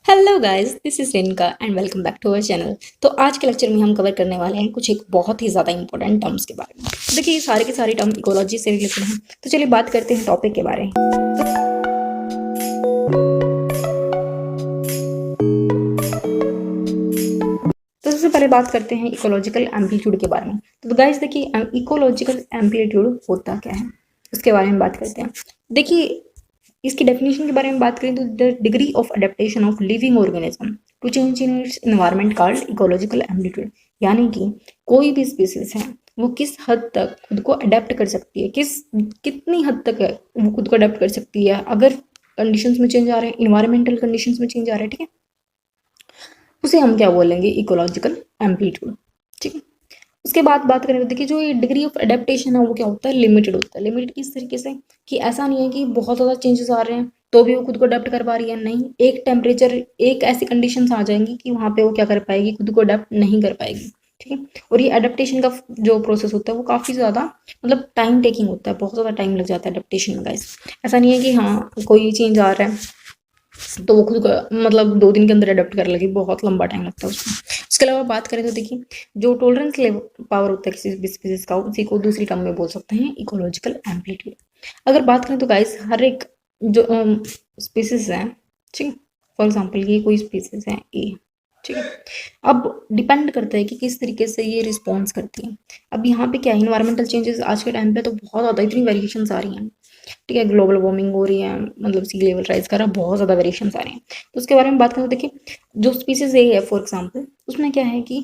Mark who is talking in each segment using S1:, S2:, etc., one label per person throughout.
S1: Hello guys, this is Renika and welcome back to our channel. तो आज के lecture में हम कवर करने वाले हैं कुछ एक बहुत ही ज़्यादा इंपॉर्टेंट टर्म्स के बारे में। तो देखिए, ये सारे के सारे टर्म इकोलॉजी से रिलेटेड हैं। तो चलिए बात करते हैं टॉपिक के बारे में। तो सबसे पहले बात करते हैं इकोलॉजिकल एम्पलीट्यूड के बारे में। तो गाइस देखिए, इकोलॉजिकल एम्पलीट्यूड होता क्या है उसके बारे में बात करते हैं। देखिए, इसकी डेफिनेशन के बारे में बात करें तो the degree of adaptation of living organism to change in its environment called ecological amplitude. यानी कि कोई भी स्पीसीज है वो किस हद तक खुद को अडेप्ट कर सकती है, कितनी हद तक है वो खुद को अडेप्ट कर सकती है अगर कंडीशंस में चेंज आ रहे हैं, इन्वायरमेंटल कंडीशंस में चेंज आ रहे हैं, ठीक है, उसे हम क्या बोलेंगे, इकोलॉजिकल एम्पलीट्यूड। ठीक है, उसके बाद बात करें तो देखिए, जो ये डिग्री ऑफ अडेप्टेशन है वो क्या होता है, लिमिटेड होता है। लिमिटेड किस तरीके से कि ऐसा नहीं है कि बहुत ज़्यादा चेंजेस आ रहे हैं तो भी वो खुद को अडेप्ट कर पा रही है, नहीं। एक टेम्परेचर, एक ऐसी कंडीशंस आ जाएंगी कि वहाँ पे वो क्या कर पाएगी, खुद को अडेप्ट नहीं कर पाएगी। ठीक है, और ये अडेप्टेशन का जो प्रोसेस होता है वो काफ़ी ज़्यादा मतलब टाइम टेकिंग होता है, बहुत ज़्यादा टाइम लग जाता है अडेप्टेशन में गाइस। ऐसा नहीं है कि हाँ कोई चेंज आ रहा है तो वो खुद को मतलब 2 दिन के अंदर अडेप्ट कर लेगी, बहुत लंबा टाइम लगता है उसमें। इसके अलावा बात करें तो देखिए, जो टॉलरेंस लेवल पावर होता है किसी भी स्पीसीज का, उसी को दूसरी टर्म में बोल सकते हैं इकोलॉजिकल एम्पलीट्यूड। अगर बात करें तो गाइस, हर एक जो स्पीसीज है, ठीक, फॉर एग्जाम्पल ये कोई स्पीसीज है ए, ठीक है, अब डिपेंड करता है कि किस तरीके से ये रिस्पॉन्स करती है। अब यहाँ पे क्या है, इन्वायरमेंटल चेंजेस आज के टाइम पे तो बहुत ज़्यादा इतनी वेरिएशंस आ रही हैं, ठीक है, ग्लोबल वार्मिंग हो रही है, मतलब सी लेवल राइज कर रहा है, बहुत ज़्यादा वेरिएशंस आ रहे हैं। तो उसके बारे में बात करें तो देखिए, जो स्पीसीज ए है फॉर एग्जाम्पल, उसमें क्या है कि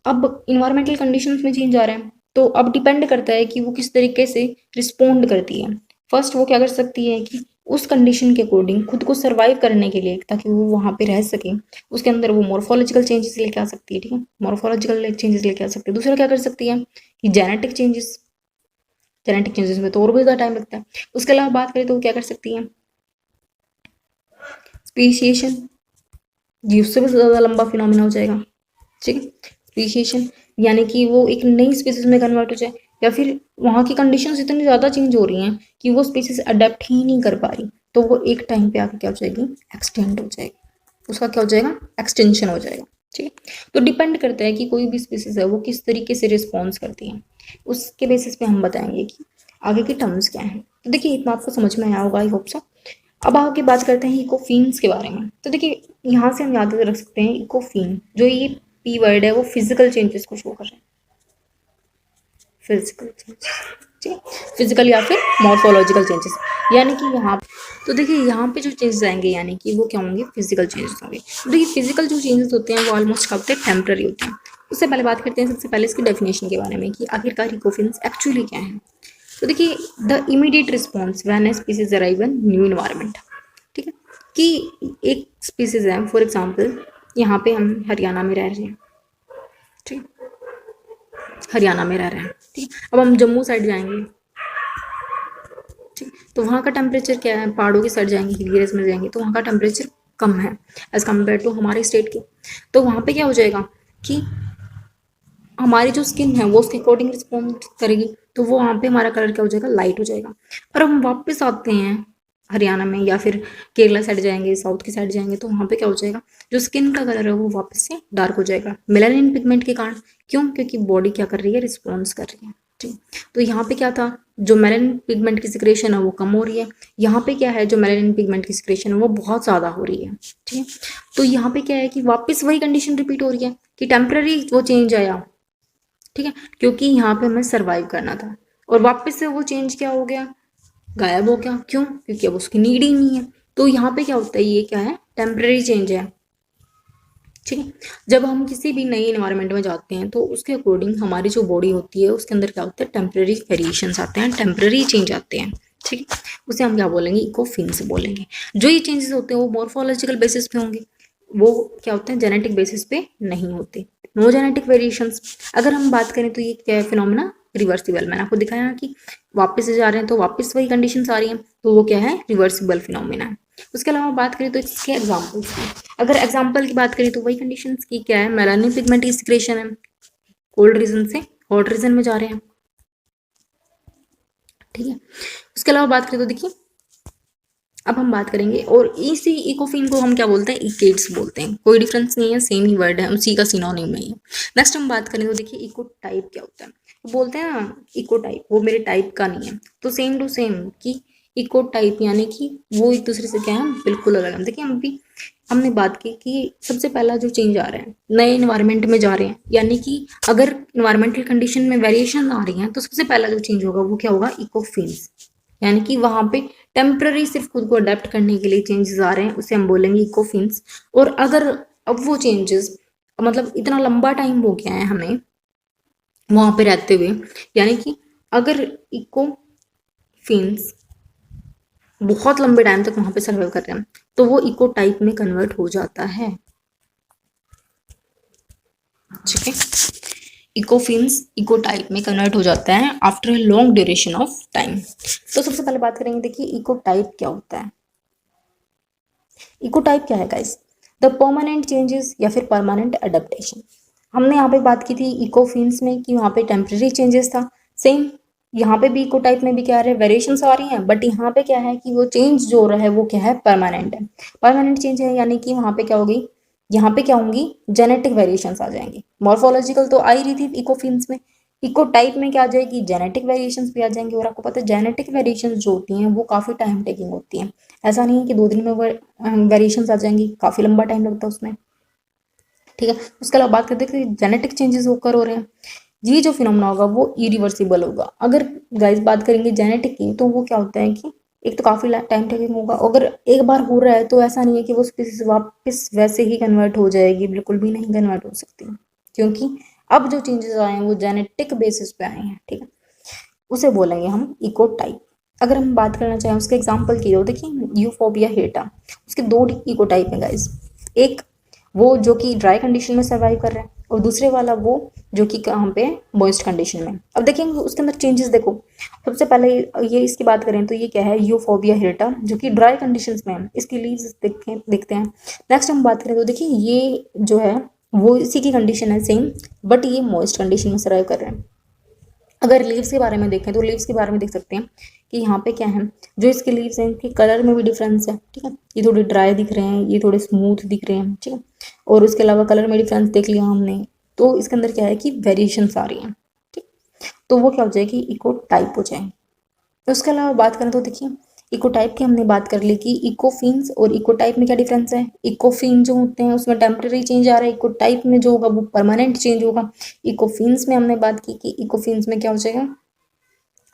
S1: अब इन्वायरमेंटल कंडीशंस में चेंज आ रहा है, तो अब डिपेंड करता है कि वो किस तरीके से रिस्पोंड करती है। फर्स्ट वो क्या कर सकती है कि उस कंडीशन के अकॉर्डिंग खुद को सर्वाइव करने के लिए, ताकि वो वहाँ पे रह सके, उसके अंदर वो मॉर्फोलॉजिकल चेंजेस लेके आ सकती है। ठीक है, मॉर्फोलॉजिकल चेंजेस लेके आ सकती है। दूसरा क्या कर सकती है कि जेनेटिक चेंजेस में तो और भी ज़्यादा टाइम लगता है। उसके अलावा बात करें तो वो क्या कर सकती है, स्पीशिएशन, जी उससे भी ज़्यादा लंबा फिनोमिना हो जाएगा। ठीक है, स्पीशिएशन यानी कि वो एक नई स्पीसीज में कन्वर्ट हो जाए, या फिर वहाँ की कंडीशंस इतनी ज़्यादा चेंज हो रही हैं कि वो स्पीसीज अडेप्ट ही नहीं कर पा रही, तो वो एक टाइम पे आके क्या हो जाएगी, एक्सटेंड हो जाएगी, उसका क्या हो जाएगा, एक्सटेंशन हो जाएगा। ठीक है, तो डिपेंड करता है कि कोई भी स्पीसीज है वो किस तरीके से रिस्पॉन्स करती है, उसके बेसिस पे हम बताएंगे कि आगे के टर्म्स क्या हैं। तो देखिए, इतना आपको समझ में आया होगा, आई होप सो। अब आगे बात करते हैं इकोफीन्स के बारे में। तो देखिए, यहाँ से हम याद रख सकते हैं इकोफीन, जो ये पी वर्ड है वो फिजिकल चेंजेस को शो कर रहे हैं, फिजिकल चेंजेस, ठीक है, फिजिकल या फिर मॉर्फोलॉजिकल चेंजेस। यानी कि यहाँ, तो देखिए यहाँ पे जो चेंजेस आएंगे यानी कि वो क्या होंगे, फिजिकल चेंजेस होंगे। तो देखिए, फिजिकल जो चेंजेस होते हैं वो ऑलमोस्ट क्या होते हैं, टेम्पररी होते हैं। उससे पहले बात करते हैं सबसे पहले इसकी डेफिनेशन के बारे में कि आखिरकार इकोफिन्स एक्चुअली क्या है। तो देखिए, the immediate response when a species arrive in new environment, ठीक है, कि एक स्पीसीज है फॉर एग्जांपल, यहाँ पे हम हरियाणा में रह रहे हैं, ठीक, हरियाणा में रह रहे हैं, ठीक, अब हम जम्मू साइड जाएंगे, ठीक, तो वहाँ का टेम्परेचर क्या है, पहाड़ों की साइड जाएंगे, हिल एरियाज में जाएंगे तो वहाँ का टेम्परेचर कम है एज कम्पेयर टू हमारे स्टेट के। तो वहाँ पे क्या हो जाएगा कि हमारी जो स्किन है वो उसके अकॉर्डिंग रिस्पॉन्ड करेगी, तो वो वहाँ पे हमारा कलर क्या हो जाएगा, लाइट हो जाएगा। और हम वापस आते हैं हरियाणा में या फिर केरला साइड जाएंगे, साउथ की साइड जाएंगे, तो वहाँ पे क्या हो जाएगा, जो स्किन का कलर है वो वापस से डार्क हो जाएगा, मेलानिन पिगमेंट के कारण। क्यों, क्योंकि बॉडी क्या कर रही है, रिस्पॉन्स कर रही है। ठीक, तो यहाँ पे क्या था, जो मेलानिन पिगमेंट की सिक्रेशन है वो कम हो रही है, यहाँ पे क्या है, जो मेलानिन पिगमेंट की सिक्रेशन है वो बहुत ज़्यादा हो रही है। ठीक है, तो यहाँ पे क्या है कि वापस वही कंडीशन रिपीट हो रही है कि टेम्पररी वो चेंज आया, ठीक है, क्योंकि यहाँ पे हमें सर्वाइव करना था, और वापस से वो चेंज क्या हो गया, गायब हो गया। क्यों, क्योंकि अब उसकी नीड ही नहीं है। तो यहाँ पे क्या होता है, ये क्या है, टेम्पररी चेंज है। ठीक है, जब हम किसी भी नई इन्वायरमेंट में जाते हैं तो उसके अकॉर्डिंग हमारी जो बॉडी होती है उसके अंदर क्या होता है, टेम्पररी वेरिएशंस आते हैं, टेम्पररी चेंज आते हैं। ठीक है, उसे हम क्या बोलेंगे, इकोफिन्स बोलेंगे। जो ये चेंजेस होते हैं वो मॉर्फोलॉजिकल बेसिस पे होंगे, वो क्या होते हैं, जेनेटिक बेसिस पे नहीं होते, नो जेनेटिक वेरिएशंस। अगर हम बात करें तो ये क्या है, फिनोमेना रिवर्सिबल। मैंने आपको दिखाया कि वापस से जा रहे हैं तो वापस वही कंडीशंस आ रही हैं, तो वो क्या है, रिवर्सिबल फिनोमेना है। उसके अलावा बात करें तो इसके एग्जाम्पल्स हैं। अगर एग्जाम्पल की बात करें तो वही कंडीशंस की क्या है, मेलानिन पिगमेंट की सिक्रेशन है, कोल्ड रीजन से हॉट रीजन में जा रहे हैं। ठीक है, उसके अलावा बात करें तो देखिए, अब हम बात करेंगे, और इसी इकोफिन को हम क्या बोलते हैं, इकेट्स बोलते हैं। कोई डिफरेंस नहीं है, सेम ही वर्ड है, उसी का सिनोनिम है ये। नेक्स्ट हम बात करें तो देखिए इको टाइप क्या होता है। तो बोलते हैं ना इको टाइप, वो मेरे टाइप का नहीं है, तो सेम टू सेम कि इको टाइप यानी कि वो एक दूसरे से क्या है, बिल्कुल अलग है। देखिए हम भी हमने बात की कि सबसे पहला जो चेंज आ रहा है, नए इन्वायरमेंट में जा रहे हैं, यानी कि अगर इन्वायरमेंटल कंडीशन में वेरिएशन आ रही हैं तो सबसे पहला जो चेंज होगा वो क्या होगा, इकोफिन्स, यानी कि वहां पे टेम्पररी सिर्फ खुद को अडेप्ट करने के लिए चेंजेस आ रहे हैं, उसे हम बोलेंगे इकोफिन्स। और अगर अब वो चेंजेस मतलब इतना लंबा टाइम हो गया है हमें वहां पे रहते हुए, यानी कि अगर इकोफिन्स बहुत लंबे टाइम तक वहां पे सर्वाइव कर रहे हैं तो वो इको टाइप में कन्वर्ट हो जाता है। ठीक है, इकोफिन्स इको टाइप में कन्वर्ट हो जाता है after a long duration of time. तो सबसे पहले बात करेंगे, देखिए इको टाइप क्या होता है। इको टाइप क्या है गाइस, द परमानेंट चेंजेस या फिर परमानेंट अडेप्टेशन। हमने यहाँ पे बात की थी इकोफिन्स में कि वहाँ पे टेम्पररी चेंजेस था, सेम यहाँ पे भी इको टाइप में भी क्या है, वेरिएशंस आ रही हैं, बट यहाँ पे क्या है कि वो चेंज जो हो रहा है वो क्या है, परमानेंट है। परमानेंट चेंज है यानी कि वहाँ पे क्या होगी, यहाँ पे क्या होंगी, जेनेटिक वेरिएशंस आ जाएंगी। मॉर्फोलॉजिकल तो आ ही रही थी इकोफिन्स में, इको टाइप में क्या आ जाएगी, जेनेटिक वेरिएशंस भी आ जाएंगे। और आपको पता है जेनेटिक वेरिएशंस जो होती हैं वो काफ़ी टाइम टेकिंग होती हैं, ऐसा नहीं है कि 2 दिन में वेरिएशंस आ जाएंगी, काफ़ी लंबा टाइम लगता है उसमें। ठीक है, उसके अलावा बात करते हैं कि जेनेटिक चेंजेस होकर हो रहे हैं, ये जो फिनोमेना होगा वो इरिवर्सिबल होगा। अगर गाइस बात करेंगे जेनेटिक की तो वो क्या होता है कि एक तो काफ़ी टाइम टेकिंग होगा, अगर एक बार हो रहा है तो ऐसा नहीं है कि वो स्पीसीज वापस वैसे ही कन्वर्ट हो जाएगी, बिल्कुल भी नहीं कन्वर्ट हो सकती, क्योंकि अब जो चेंजेस आए हैं वो जेनेटिक बेसिस पे आए हैं। ठीक है, उसे बोलेंगे हम इको टाइप। अगर हम बात करना चाहें उसके एग्जाम्पल की, तो देखिए यूफोबिया हेटा, उसके 2 इको टाइप हैं गाइस। एक वो जो कि ड्राई कंडीशन में सर्वाइव कर रहे हैं, और दूसरे वाला वो जो कि कहाँ पे, मॉइस्ट कंडीशन में। अब देखेंगे उसके अंदर चेंजेस देखो। सबसे पहले ये इसकी बात करें तो ये क्या है, यूफोबिया हेटा, जो कि ड्राई कंडीशंस में है, इसकी लीव्स देखते हैं। नेक्स्ट हम बात करें तो देखिए ये जो है वो इसी की कंडीशन है सेम, बट ये मॉइस्ट कंडीशन में सर्वाइव कर रहे हैं। अगर लीव्स के बारे में देखें तो लीव्स के बारे में देख सकते हैं कि यहाँ पे क्या है, जो इसके लीव्स हैं इनके कलर में भी डिफरेंस है। ठीक है, ये थोड़े ड्राई दिख रहे हैं, ये थोड़े स्मूथ दिख रहे हैं। ठीक है, और उसके अलावा कलर में डिफरेंस देख लिया हमने, तो इसके अंदर क्या है कि वेरिएशंस आ रही हैं। ठीक, तो वो क्या हो जाएगी, इको टाइप हो जाएगी। उसके अलावा बात करें तो देखिए इको टाइप की हमने बात कर ली कि इकोफिन्स और इको टाइप में क्या डिफरेंस है। इकोफिन जो होते हैं उसमें टेम्पररी चेंज आ रहा है, इको टाइप में जो होगा वो परमानेंट चेंज होगा। इकोफिन्स में हमने बात की कि इकोफिन्स में क्या हो जाएगा,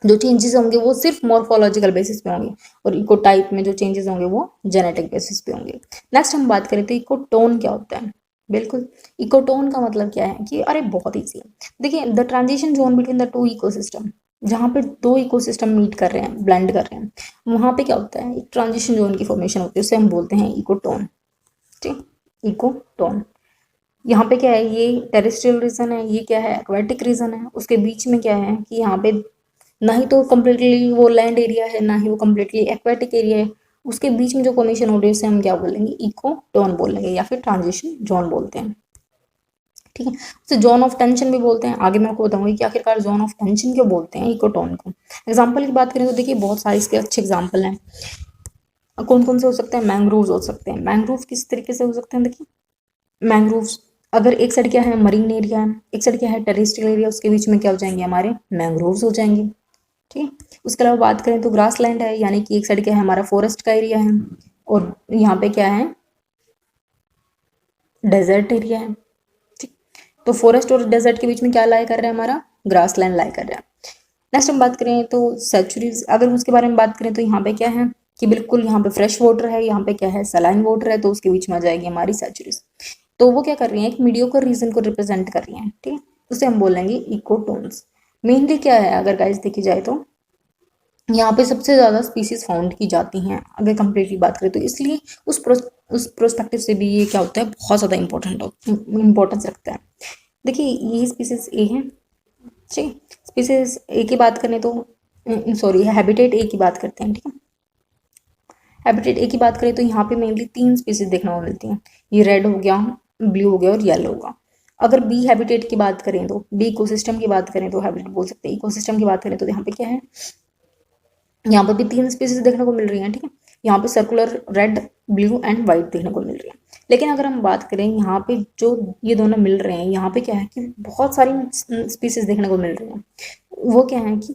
S1: जो चेंजेस होंगे वो सिर्फ मॉर्फोलॉजिकल बेसिस पे होंगे, और इको टाइप में जो चेंजेस होंगे वो जेनेटिक बेसिस पे होंगे। नेक्स्ट हम बात करें तो इकोटोन क्या होता है। बिल्कुल, इकोटोन का मतलब क्या है कि अरे बहुत ईजी है। देखिए the transition zone between the 2 ecosystem, जहाँ पे 2 इकोसिस्टम मीट कर रहे हैं, ब्लेंड कर रहे हैं, वहाँ पे क्या होता है, एक ट्रांजिशन जोन की फॉर्मेशन होती है, उसे हम बोलते हैं इकोटोन। ठीक, इकोटोन। यहाँ पे क्या है, ये टेरेस्ट्रियल रीजन है, ये क्या है, एक्वेटिक रीजन है। उसके बीच में क्या है कि यहाँ पे ना ही तो कम्प्लीटली वो लैंड एरिया है, ना ही वो कम्प्लीटली एक्वेटिक एरिया है। उसके बीच में जो फॉर्मेशन हो रही है उसे हम क्या बोलेंगे, इकोटोन बोलेंगे, या फिर ट्रांजिशन जोन बोलते हैं। ठीक है, उसे जोन ऑफ टेंशन भी बोलते हैं। आगे मैं आपको बताऊंगी कि आखिरकार जोन ऑफ टेंशन क्यों बोलते हैं इकोटोन को। एग्जाम्पल की बात करें तो देखिए बहुत सारे इसके अच्छे एग्जाम्पल हैं। कौन कौन से हो सकते हैं, मैंग्रोव्स हो सकते हैं। मैंग्रोव किस तरीके से हो सकते हैं, देखिए मैंग्रोव्स अगर एक साइड क्या है, मरीन एरिया है, एक साइड क्या है, टेरेस्ट्रियल एरिया, उसके बीच में क्या हो जाएंगे, हमारे मैंग्रोव्स हो जाएंगे। ठीक है, उसके अलावा बात करें तो ग्रास लैंड है, यानी कि एक साइड क्या है, हमारा फॉरेस्ट का एरिया है, और यहाँ पे क्या है, डेजर्ट एरिया है। ठीक, तो फॉरेस्ट और डेजर्ट के बीच में क्या लाई कर रहा है, हमारा ग्रास लैंड लाई कर रहा है। नेक्स्ट हम बात करें तो सेचुरीज, अगर उसके बारे में बात करें तो यहाँ पे क्या है कि बिल्कुल यहाँ पे फ्रेश वाटर है, यहाँ पे क्या है, सलाइन वाटर है, तो उसके बीच में आ जाएगी हमारी सेचुरीज। तो वो क्या कर रही है, एक मीडियोकर रीजन को रिप्रेजेंट कर रही है। ठीक है, उसे हम बोलेंगे इकोटोन्स। मेनली क्या है, अगर गाइस देखी जाए तो यहाँ पे सबसे ज़्यादा स्पीसीज फाउंड की जाती हैं अगर कंप्लीटली बात करें तो, इसलिए उस प्रोस्पेक्टिव से भी ये क्या होता है, बहुत ज़्यादा इंपॉर्टेंस रखता है। देखिए ये स्पीसीज ए है। ठीक, स्पीसीज ए की बात करें तो सॉरी हैबिटेट ए की बात करते हैं। ठीक है, हैबिटेट ए की बात करें तो यहाँ पे मेनली 3 स्पीसीज देखने को मिलती हैं, ये रेड हो गया, ब्लू हो गया और येलो होगा। अगर बी हैबिटेट की बात करें तो, बी इकोसिस्टम की बात करें तो हैबिटेट बोल सकते हैं, इकोसिस्टम की बात करें तो यहाँ पे क्या है, यहाँ पर भी 3 स्पीसीज देखने को मिल रही हैं। ठीक है, यहाँ पे circular red, blue and white देखने को मिल रही है। लेकिन अगर हम बात करें यहाँ पे जो ये दोनों मिल रहे हैं, यहाँ पे क्या है कि बहुत सारी स्पीसीज देखने को मिल रही हैं। वो क्या है कि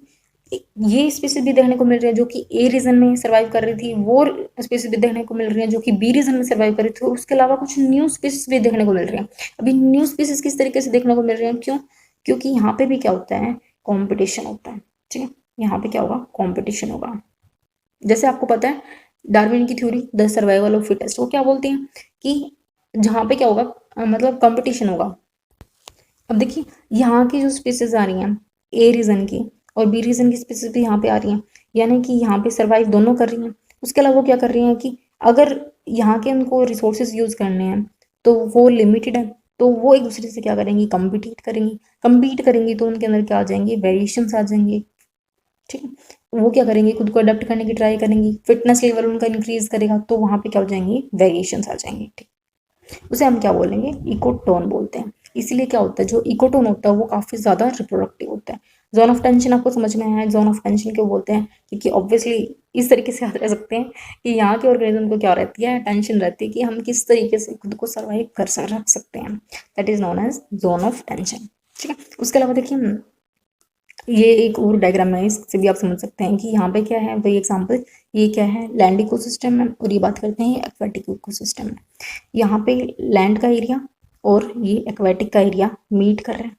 S1: ये स्पीसीज भी देखने को मिल रही है जो कि ए रीजन में सर्वाइव कर रही थी, वो स्पीसीज भी देखने को मिल रही है जो कि बी रीजन में सर्वाइव कर रही थी। उसके अलावा कुछ न्यू स्पीसीज भी देखने को मिल रही हैं। अभी न्यू स्पीसीज किस तरीके से देखने को मिल रहे हैं, क्यों? क्योंकि यहाँ पे भी क्या होता है, कॉम्पिटिशन होता है। ठीक है, यहाँ पे क्या होगा, कॉम्पिटिशन होगा। जैसे आपको पता है डार्विन की theory, the survival of fittest, वो क्या बोलते हैं कि जहाँ पे क्या होगा, मतलब कंपटीशन होगा। अब देखिए यहाँ की जो स्पीसीज आ रही हैं ए रीजन की और बी रीजन की स्पीसीज भी यहाँ पे आ रही हैं, यानी कि यहाँ पे सर्वाइव दोनों कर रही हैं। उसके अलावा वो क्या कर रही हैं कि अगर यहाँ के उनको रिसोर्सेज यूज करने हैं तो वो लिमिटेड है, तो वो एक दूसरे से क्या करेंगी, कम्पीट करेंगी तो उनके अंदर क्या आ जाएंगे, वेरिएशंस आ जाएंगे। ठीक है, वो क्या करेंगे, खुद को अडेप्ट करने की ट्राई करेंगी, फिटनेस लेवल उनका इंक्रीज करेगा, तो वहाँ पे क्या हो जाएंगे, वेरिएशंस आ जाएंगे। ठीक, उसे हम क्या बोलेंगे, इकोटोन बोलते हैं। इसीलिए क्या होता है, जो इकोटोन होता है वो काफ़ी ज़्यादा रिप्रोडक्टिव होता है। जोन ऑफ टेंशन आपको समझ में आया है, जोन ऑफ टेंशन क्यों बोलते हैं, क्योंकि ऑब्वियसली इस तरीके से याद रह सकते हैं कि यहाँ के ऑर्गेनिज्म को क्या रहती है, टेंशन रहती है कि हम किस तरीके से खुद को सर्वाइव रख सकते हैं। That is known as zone of tension. ठीक है, उसके अलावा देखिए ये एक और डायग्राम है, इससे भी आप समझ सकते हैं कि यहाँ पे क्या है, वही एग्जांपल, ये क्या है, लैंड इकोसिस्टम है, और ये बात करते हैं एक्वेटिक इकोसिस्टम है। यहाँ पे लैंड का एरिया और ये एक्वेटिक का एरिया मीट कर रहे हैं।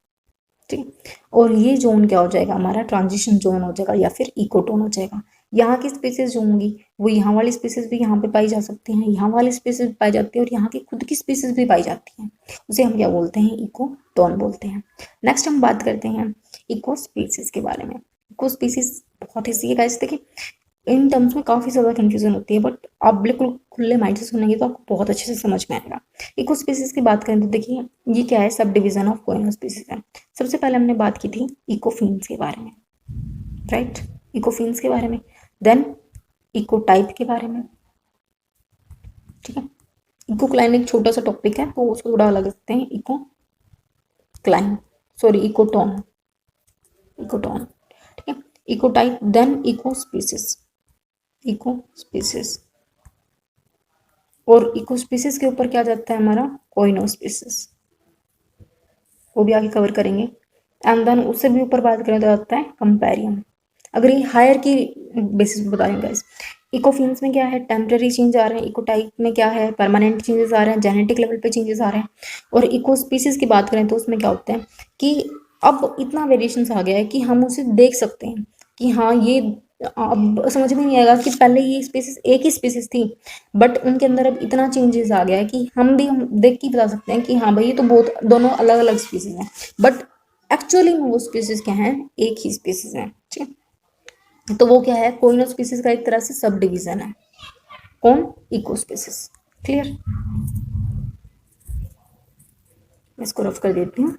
S1: ठीक, और ये जोन क्या हो जाएगा, हमारा ट्रांजिशन जोन हो जाएगा या फिर इकोटोन हो जाएगा। यहाँ की स्पीसीज जो होंगी वो यहाँ वाली स्पीसीज भी यहाँ पे पाई जा सकती हैं, यहाँ वाली स्पीसीज भी पाई जाती है, और यहाँ की खुद की स्पीसीज भी पाई जाती हैं। उसे हम क्या बोलते हैं, इकोटोन बोलते हैं। नेक्स्ट हम बात करते हैं इको स्पीसीज के बारे में। इको स्पीसीज बहुत ईजी है गाइस, देखिए इन टर्म्स में काफ़ी ज़्यादा कंफ्यूजन होती है, बट आप बिल्कुल खुले माइंड से सुनेंगे तो आपको बहुत अच्छे से समझ में आएगा। इको स्पीसीज की बात करें तो देखिए ये क्या है, सब डिवीजन ऑफ कोइनो स्पीसीज है। सबसे पहले हमने बात की थी इकोफिन्स के बारे में, राइट, इकोफिन्स के बारे में, देन इकोटाइप के बारे में। ठीक है, इकोक्लाइन एक छोटा सा टॉपिक है तो उसको थोड़ा अलग रखते हैं, इकोक्लाइन, सॉरी इकोटोन, ठीक है, इकोटाइप, देन इको स्पीसीज, और इको स्पीसीज के ऊपर क्या जाता है हमारा, कोइनो स्पीसीज, वो भी आगे कवर करेंगे। एंड देन उससे भी ऊपर बात करें तो आता है कंपेरियन। अगर ये हायर की बेसिस पे बता रहे हैं गाइस, इकोफिन्स में क्या है, टेम्पररी चेंज आ रहे हैं, इकोटाइप में क्या है, परमानेंट चेंजेस आ रहे हैं, जेनेटिक लेवल पे चेंजेस आ रहे हैं, और इको स्पीसीज की बात करें तो उसमें क्या होता है कि अब इतना वेरिएशंस आ गया है कि हम उसे देख सकते हैं कि हाँ ये, अब समझ में नहीं आएगा कि पहले ये स्पीसीज एक ही स्पीसीज थी, बट उनके अंदर अब इतना चेंजेस आ गया है कि हम देख के बता सकते हैं कि हाँ भाई ये तो बहुत दोनों अलग अलग स्पीसीज हैं, बट एक्चुअली में वो स्पीसीज क्या है, एक ही स्पीसीज है। ठीक है, तो वो क्या है, कोइनो स्पीसीज का एक तरह से सब डिवीजन है। कौन, इको स्पीसीज। क्लियर, इसको रफ कर देती हूँ।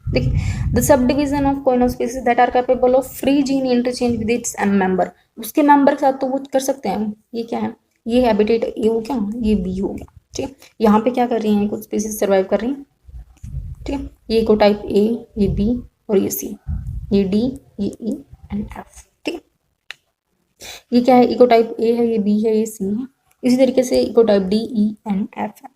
S1: देखिए the subdivision of coenospecies that are capable of free gene interchange with its member, उसके मेंबर के साथ तो वो कर सकते हैं। ये क्या है, ये हैबिटेट ए हो गया, ये बी हो गया। ठीक है, यहाँ पे क्या कर रही हैं, कुछ स्पीसीज सर्वाइव कर रही हैं। ठीक है, ये इको टाइप ए, ये बी और ये सी, ये डी, ये ई एंड एफ। ठीक है, ये क्या है, इको टाइप ए है, ये बी है, ये सी है। इसी तरीके से ecotype D, E and F है।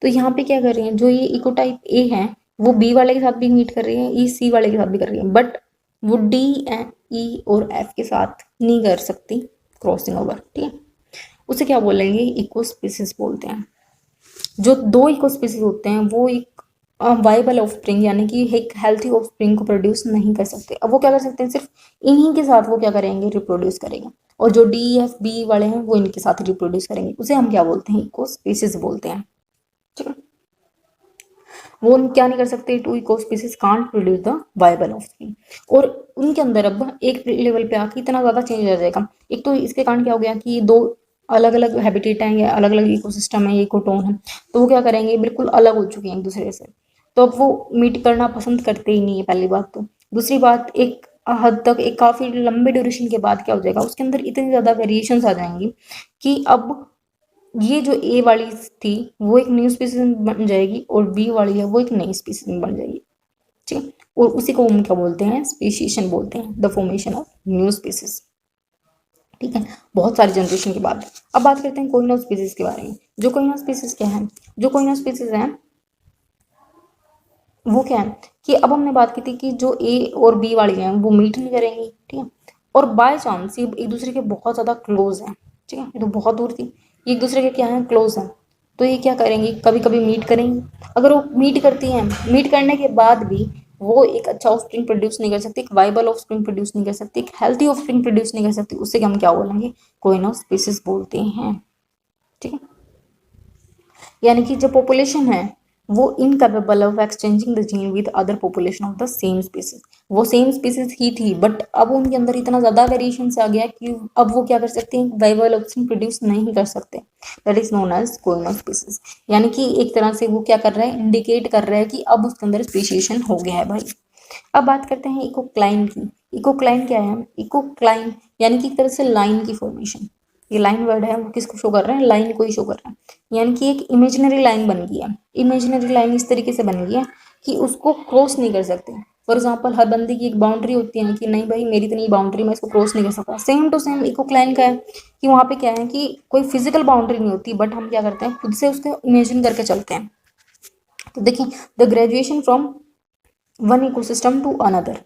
S1: तो यहाँ पे क्या कर रही हैं, जो ये इको टाइप ए है वो बी वाले के साथ भी मीट कर रही है, ई सी वाले के साथ भी कर रही है, बट वो डी ई और एफ के साथ नहीं कर सकती क्रॉसिंग ओवर। ठीक है, उसे क्या बोलेंगे, इको स्पीसीज बोलते हैं। जो दो इको स्पीसीज होते हैं वो एक वाइबल ऑफस्प्रिंग यानी कि एक हेल्थी ऑफस्प्रिंग को प्रोड्यूस नहीं कर सकते। अब वो क्या कर सकते हैं, सिर्फ इन्हीं के साथ वो क्या करेंगे, रिप्रोड्यूस करेंगे, और जो डी एफ बी वाले हैं वो इनके साथ रिप्रोड्यूस करेंगे। उसे हम क्या बोलते हैं, इको स्पीसीज बोलते हैं। ठीक है, वो क्या नहीं कर सकते, two eco species can't produce the viable offspring, और उनके अंदर अब एक लेवल पे आके इतना ज़्यादा चेंज आ जाएगा। एक तो इसके कारण क्या हो गया कि दो अलग अलग हैबिटेट हैं या अलग अलग इकोसिस्टम है, इकोटोन है, तो वो क्या करेंगे, बिल्कुल अलग हो चुके हैं एक दूसरे से, तो अब वो मीट करना पसंद करते ही नहीं है, पहली बात तो। दूसरी बात, एक हद तक एक काफ़ी लंबे ड्यूरेशन के बाद क्या हो जाएगा, उसके अंदर इतनी ज़्यादा वेरिएशंस आ जाएंगी कि अब ये जो ए वाली थी वो एक न्यू स्पीसीज बन जाएगी, और बी वाली है वो एक नई स्पीसीज में बन जाएगी। ठीक है, और उसी को हम क्या बोलते हैं, स्पीशीएशन बोलते हैं, the formation of new species. ठीक है, बहुत सारी जनरेशन के बाद। अब बात करते हैं कोइन ऑफ स्पीसीज के बारे में। जो कोइन ऑफ स्पीसीज क्या है, जो कोइन ऑफ स्पीसीज है वो क्या है कि अब हमने बात की थी कि जो ए और बी वाली हैं वो मीट नहीं करेंगी, ठीक है, और बाय चांस ये एक दूसरे के बहुत ज़्यादा क्लोज हैं, ठीक है, ये तो बहुत दूर थी, ये एक दूसरे के क्या है, क्लोज हैं, तो ये क्या करेंगी, कभी कभी मीट करेंगी। अगर वो मीट करती हैं, मीट करने के बाद भी वो एक अच्छा ऑफस्प्रिंग प्रोड्यूस नहीं कर सकती, एक वाइबल ऑफस्प्रिंग प्रोड्यूस नहीं कर सकती, एक हेल्थी ऑफस्प्रिंग प्रोड्यूस नहीं कर सकती, उससे हम क्या बोलेंगे, कोइन ऑफ स्पीसीज बोलते हैं, ठीक है। यानी कि जो पॉपुलेशन है वो incapable of exchanging the gene with other population of the same species, वो सेम स्पीसीज ही थी बट अब उनके अंदर इतना ज़्यादा वेरिएशन आ गया कि अब वो क्या कर सकते हैं, वाइबल ऑप्शन प्रोड्यूस नहीं कर सकते, that is known as coin of species. यानी कि एक तरह से वो क्या कर रहा है, इंडिकेट कर रहा है कि अब उसके अंदर स्पेशिएशन हो गया है भाई। अब बात करते हैं इकोक्लाइन की। इकोक्लाइन क्या है, इकोक्लाइन यानी कि एक तरह से लाइन की फॉर्मेशन, ये लाइन वर्ड है वो किसको शो कर रहे हैं, लाइन को ही शो कर रहे हैं, यानी कि एक इमेजिनरी लाइन बन गई है। इमेजिनरी लाइन इस तरीके से बन गई है कि उसको क्रॉस नहीं कर सकते। फॉर एग्जाम्पल हर बंदे की एक बाउंड्री होती है कि नहीं भाई मेरी इतनी बाउंड्री, मैं इसको क्रॉस नहीं कर सकता। सेम टू सेम इकोक्लाइन का है कि वहाँ पे क्या है कि कोई फिजिकल बाउंड्री नहीं होती बट हम क्या करते हैं, खुद से उसको इमेजिन करके चलते हैं। तो देखिए, the graduation from one ecosystem to another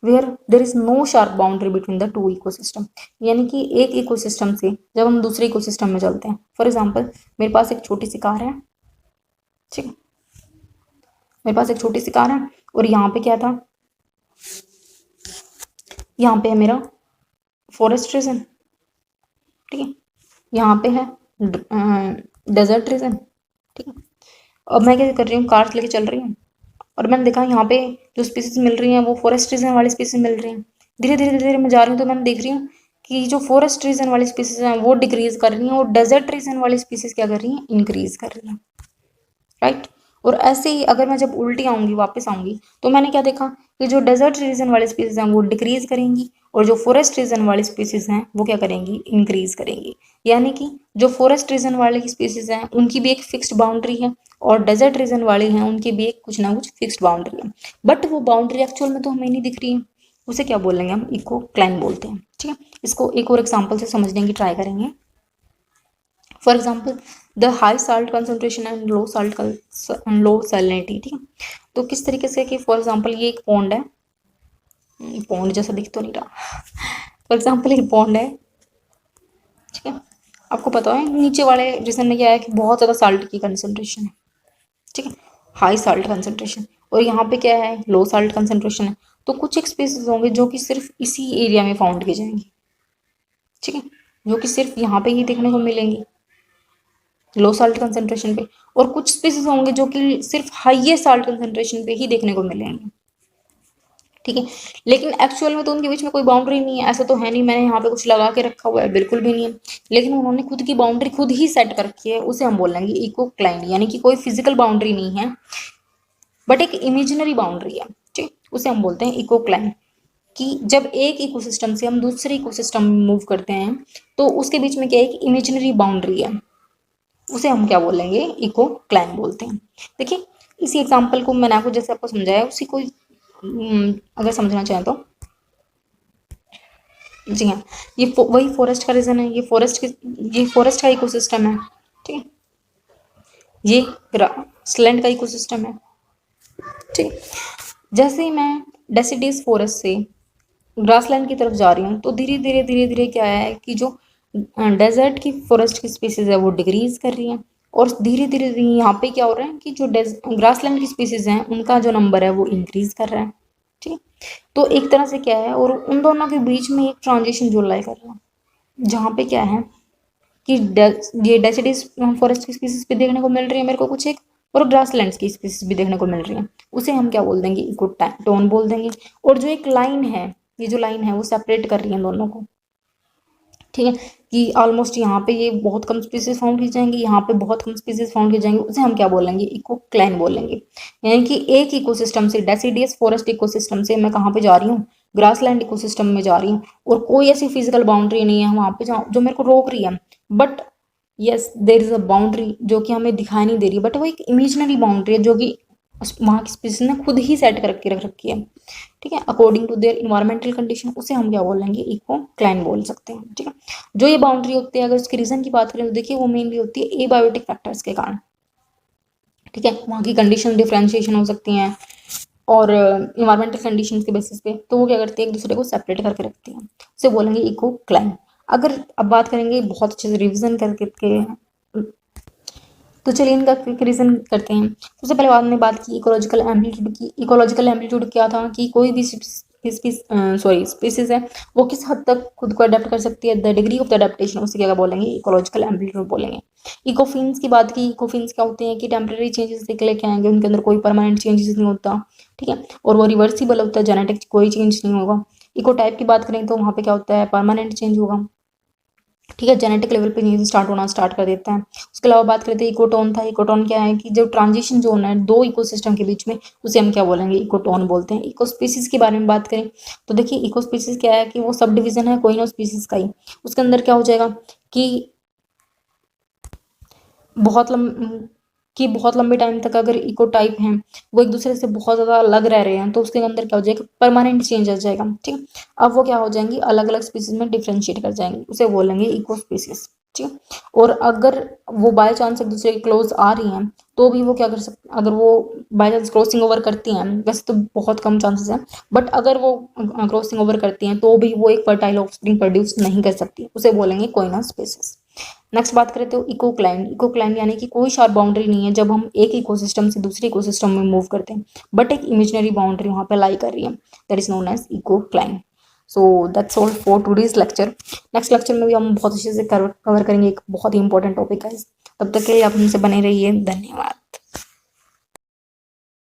S1: where there is no sharp boundary between the two ecosystem, यानी कि एक इकोसिस्टम से जब हम दूसरे इकोसिस्टम में चलते हैं। फॉर एग्जांपल मेरे पास एक छोटी सी कार है, ठीक है, मेरे पास एक छोटी सी कार है और यहाँ पे क्या था, यहाँ पे है मेरा फॉरेस्ट रीजन, ठीक है, यहाँ पे है डेजर्ट रीजन, ठीक है। अब मैं क्या कर रही हूँ, कार लेके चल रही हूँ और मैंने देखा यहाँ पे जो स्पीसीज मिल रही हैं वो फॉरेस्ट रीजन वाली स्पीसीज मिल रही हैं। धीरे धीरे धीरे मैं जा रही हूँ तो मैंने देख रही हूँ कि जो फॉरेस्ट रीजन वाली स्पीसीज हैं वो डिक्रीज कर रही हैं और डेजर्ट रीजन वाली स्पीसीज क्या कर रही हैं, इंक्रीज कर रही हैं, राइट। और ऐसे ही अगर मैं जब उल्टी आऊँगी, वापस आऊँगी, तो मैंने क्या देखा कि जो डेजर्ट रीजन वाली स्पीसीज हैं वो डिक्रीज करेंगी और जो फॉरेस्ट रीजन वाली स्पीसीज हैं वो क्या करेंगी, इंक्रीज करेंगी। यानी कि जो फॉरेस्ट रीजन वाली स्पीसीज हैं उनकी भी एक फिक्स्ड बाउंड्री है और डेजर्ट रीजन वाली हैं उनकी भी एक कुछ ना कुछ फिक्स्ड बाउंड्री है, बट वो बाउंड्री एक्चुअल में तो हमें नहीं दिख रही है। उसे क्या बोलेंगे, हम इकोक्लाइन बोलते हैं, ठीक है। इसको एक और एग्जाम्पल से समझने की ट्राई करेंगे। For example the high salt concentration and low salt and low salinity, ठीक है। तो किस तरीके से कि फॉर एग्जाम्पल ये एक पॉन्ड है, पॉन्ड जैसा दिख तो नहीं रहा, फॉर एग्जाम्पल एक पॉन्ड है, ठीक है। आपको पता है नीचे वाले रीजन में क्या है कि बहुत ज़्यादा साल्ट की कंसनट्रेशन है, ठीक है, हाई साल्ट कंसनट्रेशन, और यहाँ पे क्या है, लो साल्ट कंसनट्रेशन है। तो कुछ एक स्पीसीज होंगे जो कि सिर्फ इसी एरिया में फाउंड की जाएंगी, ठीक है, जो कि सिर्फ यहाँ पे ही देखने को मिलेंगी, लो साल्ट कंसनट्रेशन पे, और कुछ स्पीसीज होंगे जो कि सिर्फ हाईएस्ट साल्ट कंसनट्रेशन पे ही देखने को मिलेंगे, ठीक है। लेकिन एक्चुअल में तो उनके बीच में कोई बाउंड्री नहीं है, ऐसा तो है नहीं मैंने यहाँ पे कुछ लगा के रखा हुआ है, बिल्कुल भी नहीं है, लेकिन उन्होंने खुद की बाउंड्री खुद ही सेट कर रखी है, उसे हम बोलेंगे इकोक्लाइन, यानी कि कोई फिजिकल बाउंड्री नहीं है बट एक इमेजिनरी बाउंड्री है, ठीक, उसे हम बोलते हैं इकोक्लाइन। कि जब एक इकोसिस्टम से हम दूसरे इकोसिस्टम में मूव करते हैं तो उसके बीच में क्या एक इमेजिनरी बाउंड्री है, उसे हम क्या बोलेंगे, इकोक्लाइन बोलते हैं। देखिए इसी एग्जांपल को मैंने आपको जैसे आपको समझाया उसी को अगर समझना चाहें तो, जी हाँ, ये वही फॉरेस्ट का रीजन है, ये फॉरेस्ट का इकोसिस्टम है, ठीक है, ये ग्रासलैंड का इकोसिस्टम है, ठीक। जैसे ही मैं डेसिडियस फॉरेस्ट से ग्रासलैंड की तरफ जा रही हूँ तो धीरे धीरे धीरे धीरे क्या है कि जो डेजर्ट की फॉरेस्ट की स्पीसीज है वो डिक्रीज कर रही हैं और धीरे धीरे यहाँ पे क्या हो रहा है कि जो ग्रासलैंड की स्पीसीज हैं उनका जो नंबर है वो इंक्रीज कर रहा है, ठीक। तो एक तरह से क्या है, और उन दोनों के बीच में एक ट्रांजिशन जो लाई कर रहा है जहाँ पे क्या है कि ये डेसिडियस फॉरेस्ट की स्पीसीज भी देखने को मिल रही है मेरे को कुछ एक, और ग्रासलैंड्स की स्पीसीज भी देखने को मिल रही है, उसे हम क्या बोल देंगे, इकोटोन बोल देंगे। और जो एक लाइन है, ये जो लाइन है वो सेपरेट कर रही है दोनों को, ठीक है, कि ऑलमोस्ट यहाँ पे ये बहुत कम स्पीसीज फाउंड की जाएंगी, यहाँ पे बहुत कम स्पीसीज फाउंड की जाएंगी, उसे हम क्या बोलेंगे, इकोक्लाइन बोलेंगे। यानी कि एक इकोसिस्टम से, डेसिडियस फॉरेस्ट इकोसिस्टम से मैं कहाँ पे जा रही हूँ, ग्रासलैंड इकोसिस्टम में जा रही हूँ, और कोई ऐसी फिजिकल बाउंड्री नहीं है वहाँ पे जो मेरे को रोक रही है, but yes there is a boundary जो कि हमें दिखाई नहीं दे रही, बट वो एक इमेजिनरी बाउंड्री है जो कि वहाँ की स्पीसीज ने खुद ही सेट करके रख रखी है, ठीक है, according to their environmental condition, उसे हम क्या बोलेंगे, इकोक्लाइन बोल सकते हैं, ठीक है। जो ये बाउंड्री होती है, अगर उसके रीजन की बात करें तो देखिए वो मेनली होती है एबायोटिक फैक्टर्स के कारण, ठीक है। वहाँ की कंडीशन डिफ्रेंशिएशन हो सकती हैं और इन्वायरमेंटल कंडीशन के बेसिस पे, तो वो क्या करती है, एक दूसरे को सेपरेट करके रखती हैं, उसे बोलेंगे इकोक्लाइन। अगर अब बात करेंगे बहुत अच्छे से रिविजन करके तो चलिए इनका क्विक रीजन करते हैं। सबसे पहले बाद में बात की इकोलॉजिकल एम्पलीट्यूड की। इकोलॉजिकल एम्पलीट्यूड क्या था कि कोई भी स्पीसीज है वो किस हद तक खुद को अडेप्ट कर सकती है, the degree of the adaptation, उसे क्या बोलेंगे, इकोलॉजिकल एम्पलीट्यूड बोलेंगे। इकोफिन्स की बात की, इकोफिन्स क्या होते हैं कि टेम्परेरी चेंजेस लेके आएंगे, उनके अंदर कोई परमानेंट चेंजेस नहीं होता, ठीक है, और वो रिवर्सिबल होता है, जेनेटिक कोई चेंज नहीं होगा। इको टाइप की बात करें तो वहाँ पे क्या होता है, परमानेंट चेंज होगा, ठीक है, जेनेटिक लेवल पे चेंज स्टार्ट कर देता है। उसके अलावा बात करते हैं इकोटोन था। इकोटोन क्या है कि जो ट्रांजिशन जोन है दो इकोसिस्टम के बीच में, उसे हम क्या बोलेंगे, इकोटोन बोलते हैं। इको स्पीसीज के बारे में बात करें तो देखिए इको स्पीसीज क्या है कि वो सब डिवीजन है कोई ना स्पीसीज का ही, उसके अंदर क्या हो जाएगा कि बहुत लम कि बहुत लंबे टाइम तक अगर इको टाइप हैं वो एक दूसरे से बहुत ज़्यादा अलग रह रहे हैं तो उसके अंदर क्या हो जाएगा, परमानेंट चेंज आ जाएगा, ठीक है। अब वो क्या हो जाएंगी, अलग अलग स्पीसीज में डिफ्रेंशिएट कर जाएंगे, उसे बोलेंगे इको स्पीसीज, ठीक है। और अगर वो बाय चांस एक दूसरे के क्लोज आ रही हैं तो भी वो क्या कर सकते, अगर वो बाय चांस क्रॉसिंग ओवर करती हैं, वैसे तो बहुत कम चांसेस हैं, बट अगर वो क्रॉसिंग ओवर करती हैं तो भी वो एक फर्टाइल ऑफस्प्रिंग प्रोड्यूस नहीं कर सकती, उसे बोलेंगे कोइना स्पीसीज। नेक्स्ट बात करें तो इकोक्लाइन। इकोक्लाइन यानी कि कोई शार्प बाउंड्री नहीं है जब हम एक इकोसिस्टम से दूसरे इकोसिस्टम में मूव करते हैं, बट एक इमेजिनरी बाउंड्री वहाँ पे लाई कर रही है, that is known as ecocline. So that's all for today's lecture. Next lecture में भी हम बहुत अच्छे से कवर करेंगे, एक बहुत ही इंपॉर्टेंट टॉपिक है। तब तक के लिए आप हमसे बने रहिए, धन्यवाद।